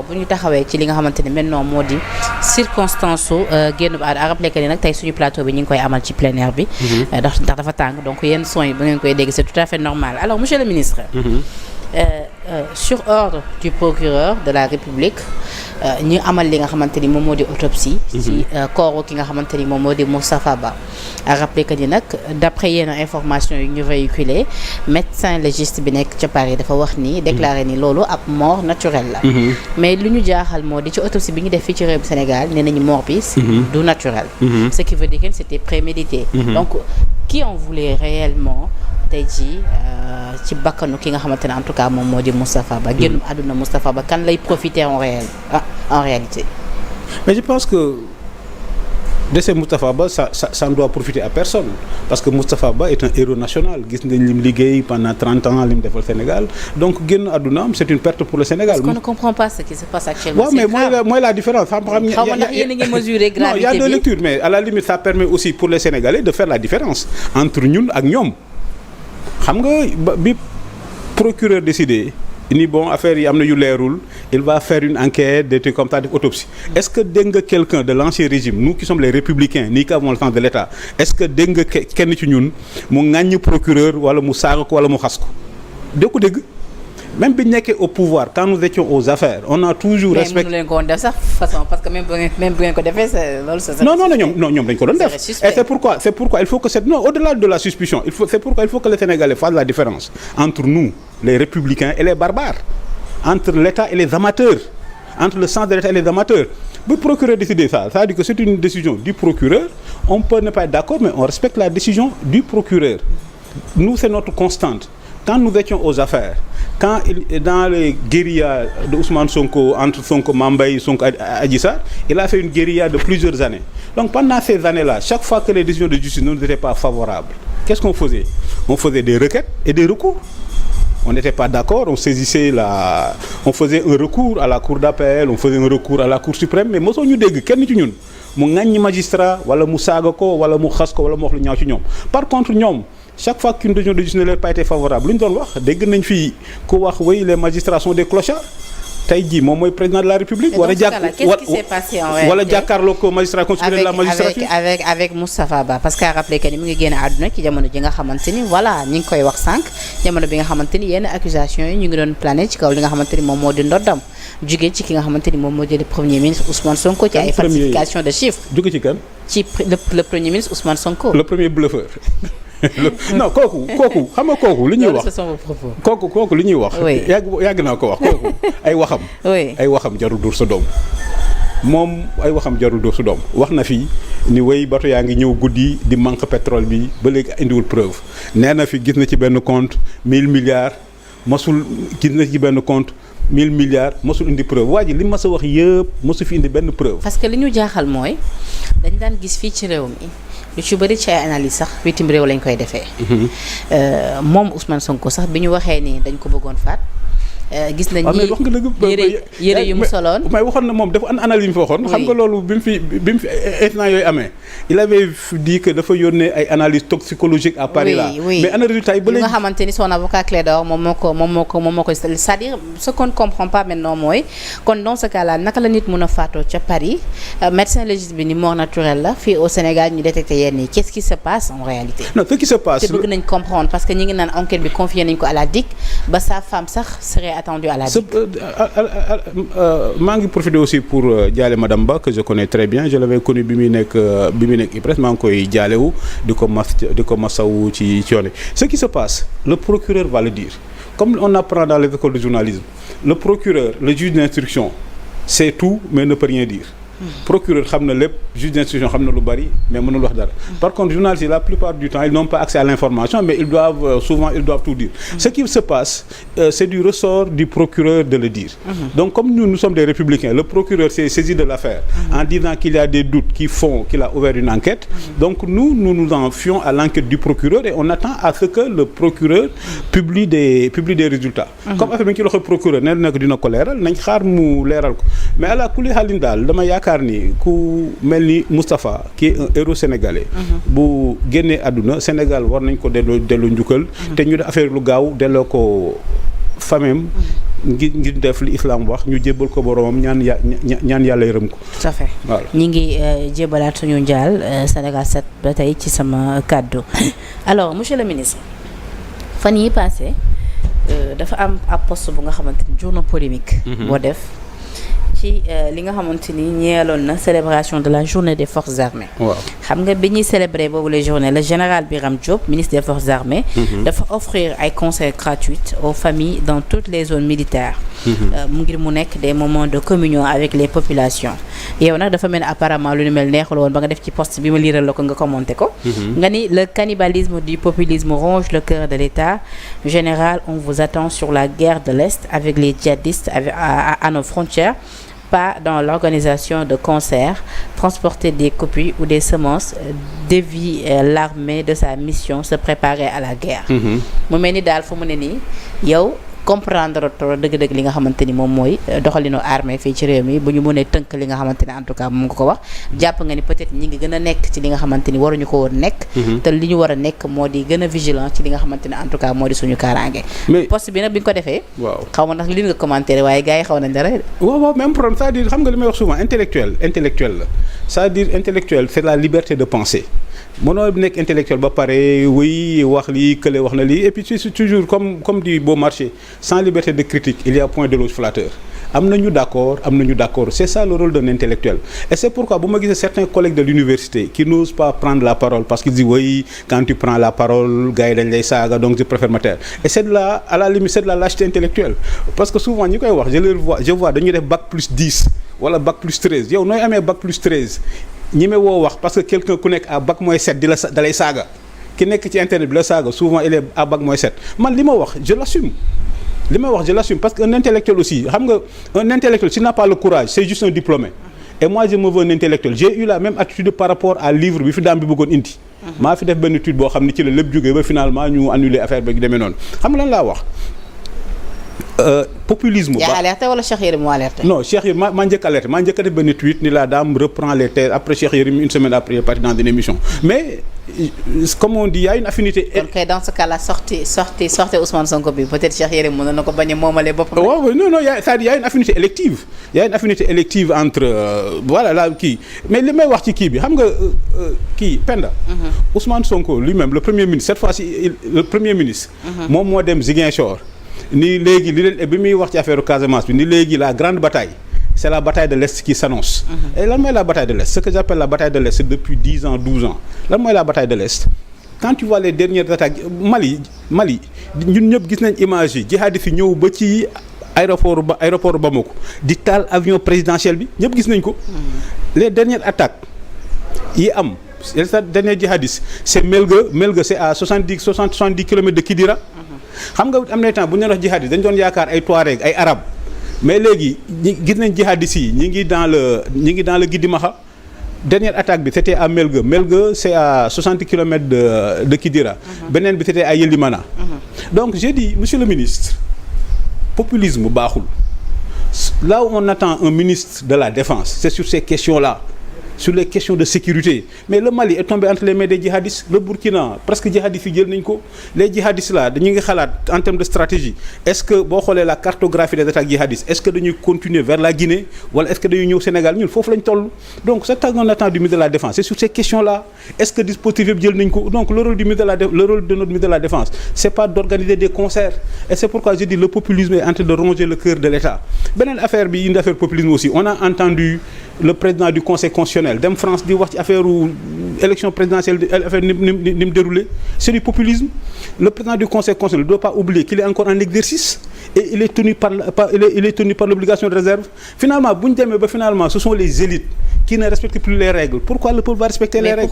bu ñu taxawee ci li nga xamante ni maintenant moo di circonstance su génn ba à rappeler que ni nag tey suñu plateau bi ñu ngi koy amal ci plein air bi. ndax dafa tàng donc yenn son yi ba ngeen koy dégg c'est tout à fait normal alors monsieur le ministre. Sur ordre du procureur de la République ñu amal li nga xamante ni moom moo di autopsie. ci corps ki nga xamante ni moom moo di Moustapha Ba. à rappeler que ni nag d'après yenn information yu ñu véhiculé médecin légiste bi nekk ca Paris dafa wax ni déclaré ni loolu ab mort naturelle la. mais lu ñu jaaxal moo di ci autopsie bi ñu def fii ci réew Sénégal nee nañu mort bi du naturel. ce qui veut dire que c'était prémédité. donc qui en voulait réellement tey jii ci bakkanu ki nga xamante ne en tout cas moom moo di Moustapha Ba génnum àdduna Moustapha Ba kan lay profiter en réalité. mais je pense que décès Moustapha Ba ça ne doit profiter à personne parce que Moustapha Ba est un héros national gis nañ lim liggéey pendant 30 ans lim defal Sénégal donc génn àddunaam c'est une perte pour le Sénégal. parce qu'on ne comprend pas ce qui se passe actuellement. waaw mais mooy la différence. xaw ma ndax yéen a ngi mesurer gravité bi. non il y a deux lectures mais à la limite ça permet aussi pour les Sénégalais de faire la différence entre ñun ak ñoom. xam nga bi procureur décidé ni bon affaire yi am na yu leerul il va faire une enquête des trucs comme ça def autopsie est-ce que dégg nga quelqu'un de l'ancien régime nous qui sommes les républicains ni qui avons le sens de l'État est-ce que dégg nga kenn ci ñun mu ŋàññ procureur wala mu saaga ko wala mu xas ko dégg ko dégg même bi ñu nekkee au pouvoir quand nous étions aux affaires on a toujours respecté. mais mënu leen ko woon def sax façon parce que même bu ngeen ko defee loolu c'est non ñoom dañ ko doon def et c'est pourquoi il faut que au-delà de la suspicion il faut que les Sénégalais fassent la différence entre nous les républicains et les barbares entre l'État et les amateurs entre le sens de l'État et les amateurs bu procureur décider ça veut dire que c'est une décision du procureur on peut ne pas être d'accord mais on respecte la décision du procureur nous c'est notre constante quand nous étions aux affaires quand dans les guérillas de Ousmane Sonko entre Sonko Mambay Sonko Adji Sarr il a fait une guérilla de plusieurs années donc pendant ces années-là chaque fois que les décisions de justice ne nous étaient pas favorables qu'est-ce qu'on faisait on faisait des requêtes et des recours on n'était pas d'accord on faisait un recours à la cour d'appel on faisait un recours à la cour suprême mais mosoo ñu dégg kenn ci ñun mu ŋàññi magistrat wala mu saaga ko wala mu xas ko wala mu wax lu ñaaw ci ñoom par contre ñoom chaque fois qu'une décision de justice ne leur pas été favorable lu ñu doon wax dégg nañ fii ku wax oui les magistrats sont des clochards tey jii moom mooy président de la République. qu'est-ce qui s'est passé en réalité wala jàkkaarloo ko magistrat constitutionnel de la magistrature avec Moustapha Ba parce que à rappeler que ni mu ngi génn àdduna ci jamono ji nga xamante ni voilà ñi ngi koy wax sànq jamono bi nga xamante ni yenn accusations yi ñu ngi doon plané ci kaw li nga xamante ni moom moo di ndoddam jugee ci ki nga xamante ni moom moo di le premier ministre Ousmane Sonko ci ay falsification de chiffres. jugee ci kan. ci le premier ministre Ousmane Sonko. le premier bluffeur. non kooku xam nga kooku li ñuy wax kooku li ñuy wax yàgg naa ko wax kooku ay waxam jarul dóor sa doom moom ay waxam jarul dóor sa doom wax na fii ni way bato yaa ngi ñëw guddi di manque pétrole bi ba léegi indiwul preuve nee na fi gis na ci benn compte 1000 milliards mosul gis na ci benn compte 1000 milliards mosul indi preuve waa ji li ma sa wax yëpp mosu fi indi benn preuve parce que li ñu jaaxal mooy dañ daan gis fii ci réew mi lu ci bëri ci ay analyse sax bitim réew lañ koy defee. moom Ousmane Sonko sax bi ñu waxee ni dañ ko bëggoon faat. gis nañ ni yére yu mu soloon. mais waxoon na moom dafa an analyse yi mu fi waxoon. xam nga loolu bi mu fi instant yooyu amee. il avait dit que dafa yónnee ay analyse toxicologique à Paris là. mais ana résultat yi ba léegi nga xamante ni son avocat Clédor moom moo ko c'est-à-dire ce qu'on ne comprend pas maintenant mooy kon dans ce cas là naka la nit mën a faatoo ca Paris médecin légiste bi ni mort naturelle la fii au Sénégal ñu détecté yenn yi qu'est-ce qui se passe en réalité. non ce qui se passe te bëgg nañ comprendre parce que ñi ngi naan enquête bi confié nañ ko à la DIC ba sa femme sax serait attendue à la DIC. maa ngi profiter aussi pour jaale madame Ba que je connais très bien je l'avais connu bi muy nekk IPRES maa ngi koy jaalewu di ko masawu ci yoon ce qui se passe le procureur va le dire comme on apprend dans les écoles de journalisme le procureur le juge d'instruction sait tout mais ne peut rien dire. procureur xam na lépp juge d'instruction xam na lu bari mais mënul wax dara. Par contre journalistes yi la plupart du temps ils n'ont pas accès à l'information mais ils doivent tout dire. Ce qui se passe c'est du ressort du procureur de le dire. Donc comme nous sommes des républicains le procureur s'est saisi de l'affaire en disant qu'il y a des doutes qui font qu'il a ouvert une enquête. Donc nous en fions à l'enquête du procureur et on attend à ce que le procureur publie des résultats. Comme affaire bi ci loxo procureur nee na ko dina ko leeral nañ xaar mu leeral ko mais ala kulli xaalin daal dama yaakaar ni ku mel ni Moustapha qui est un héros sénégalais bu génnee àdduna Sénégal war nañ ko delloo njukkal te ñu def affaire lu gaaw delloo ko famem ngir def li islam wax ñu jébbal ko boromam ñaan yàlla yërëm ko. tout à fait voilà. ñi ngi jébbalaat suñu njaal Sénégal 7 ba tey ci sama kàddu alors monsieur le ministre fan yi passé dafa am ab poste bu nga xamante ni journaux polémique boo def ci li nga xamante ni ñeeloon na célébration de la journée des forces armées. waaw xam nga bi ñuy célébrer boobu les journées le général Birame Diop ministre des forces armées. dafa offrir ay conseils gratuits aux familles dans toutes les zones militaires. mu ngir mu nekk des moments de communion avec les populations. yow nag dafa mel ni apparemment lu ni mel neexul woon ba nga def ci poste bi ma liiral la ko nga commenté ko. nga ni le cannibalisme du populisme ronge le cœur de l'État. Général, on vous attend sur la guerre de l'Est avec les djihadistes à nos frontières. Pas dans l'organisation de concerts, transporter des copies ou des semences, dévie l'armée de sa mission, se préparer à la guerre. mu mel ni daal fu mu ne nii yow comprendre trop dëgg-dëgg li nga xamante ni moom mooy doxalinu armée fii ci réew mi bu ñu mënee tënk li nga xamante ni en tout cas moom nga ko wax jàpp nga ni peut-être ñi ngi gën a nekk ci li nga xamante ni waruñu ko woon nekk te li ñu war a nekk moo di gën a vigilant ci li nga xamante ni en tout cas moo di suñu kaaraange poste bi nag bi nga ko defee xaw ma ndax li nga commentaire waaye gars yi xaw nañ dara waaw même problème c'est-à-dire xam nga li may wax souvent intellectuel la c'est-à-dire intellectuel c'est la liberté de penser mënoo nekk intellectuel ba pare wuy wax lii kële wax na lii et puis c'est toujours comme dit Beaumarchais sans liberté de critique il y a point d'éloge flatteur am nañu d'accord c'est ça le rôle d'un intellectuel et c'est pourquoi bu ma gisee certains collègues de l'université qui n'osent pas prendre la parole parce qu'ils disent oui quand tu prends la parole gars yi dañ lay saaga donc je préfère me taire et c'est de la à la limite c'est de la lâcheté intellectuelle parce que souvent ñi koy wax je vois dañuy def bac plus 10 wala bac plus 13 yow nooy amee bac plus 13 ñi me woo wax parce que quelqu'un ku nekk à bac moins 7 da lay saaga ki nekk ci internet bi la saaga souvent il est à bac moins 7 man li ma wax je l'assume parce que un intellectuel aussi xam nga un intellectuel s'il n'a pas le courage c'est juste un diplômé et moi je me veux un intellectuel j'ai eu la même attitude par rapport à livre bi fi daam bi bëggoon indi maa fi def benn étude boo xam ne ci la lépp jógee ba finalement ñu annuler affaire bi demee noonu xam nga lan laa wax populisme. yaa alerté wala Cheikh Yérim moo alerté. non Cheikh Yérim maa njëkk alerté maa njëkk a def benn tweet ni la dame reprend les terres après Cheikh Yérim une semaine après parti dans une émission mais comme on dit y a une affinité. kon kay dans ce cas là sorti Ousmane Sonko bi peut-être Cheikh Yérim mën na ko bañ a moomalee boppam. waaw non c'est-à-dire y a une affinité élective entre voilà là kii mais li may wax ci kii bi xam nga kii Penda. Ousmane Sonko lui-même le premier ministre cette fois-ci le premier ministre. moom moo dem Ziguinchor. ni léegi li leen bi muy wax ci affaire Casamance bi ni léegi la grande bataille c'est la bataille de l'Est qui s'annonce. Et lan mooy la bataille de l'Est ce que j'appelle la bataille de l'Est c'est depuis 10 ans 12 ans lan mooy la bataille de l'Est quand tu vois les dernières attaques Mali ñun ñëpp gis nañ image yi jihadistes yi ñëw ba ci aéroport Bamako di taal avion présidentiel bi ñëpp gis nañ ko. Les dernières attaques yi am les derniers jihadistes c'est Melga c'est à 70 kilomètres de Kidira. xam nga am na temps bu ñu doon wax jihadistes dañu doon yaakaar ay Touareg ay arabes mais léegi gis nañ jihadistes yi ñi ngi dans le Guidimaxa dernière attaque bi c'était à Melga c'est à 60 kilomètres de Kidira. beneen bi c'était à Yelimana. donc j'ai dit monsieur le ministre populisme baaxul là où on attend un ministre de la défense c'est sur ces questions-là. Sur les questions de sécurité mais le Mali est tombé entre les mains des djihadistes le Burkina presque djihadistes yi jël nañ ko les djihadistes là dañu ngi xalaat en termes de stratégie est-ce que boo xoolee la cartographie des attaques djihadistes est-ce que dañuy continuer vers la Guinée wala est-ce que dañuy ñëw Sénégal ñun foofu lañ toll donc c'est qu'on attend du ministre de la défense c'est sur ces questions-là est-ce que dispositif yëpp jël nañ ko donc le rôle de notre ministre de la défense c'est pas d'organiser des concerts et c'est pourquoi je dis le populisme est en train de ronger le cœur de l'État beneen affaire bi une affaire populisme aussi on a entendu le président du Conseil constitutionnel dem France di wax ci affaire élection présidentielle affaire ni mu déroulé c'est du populisme le président du Conseil constitutionnel ne doit pas oublier qu'il est encore en exercice et il est tenu par l'obligation de réserve finalement bu ñu demee ba finalement ce sont les élites qui ne respectent plus les règles pourquoi le peuple va respecter les règles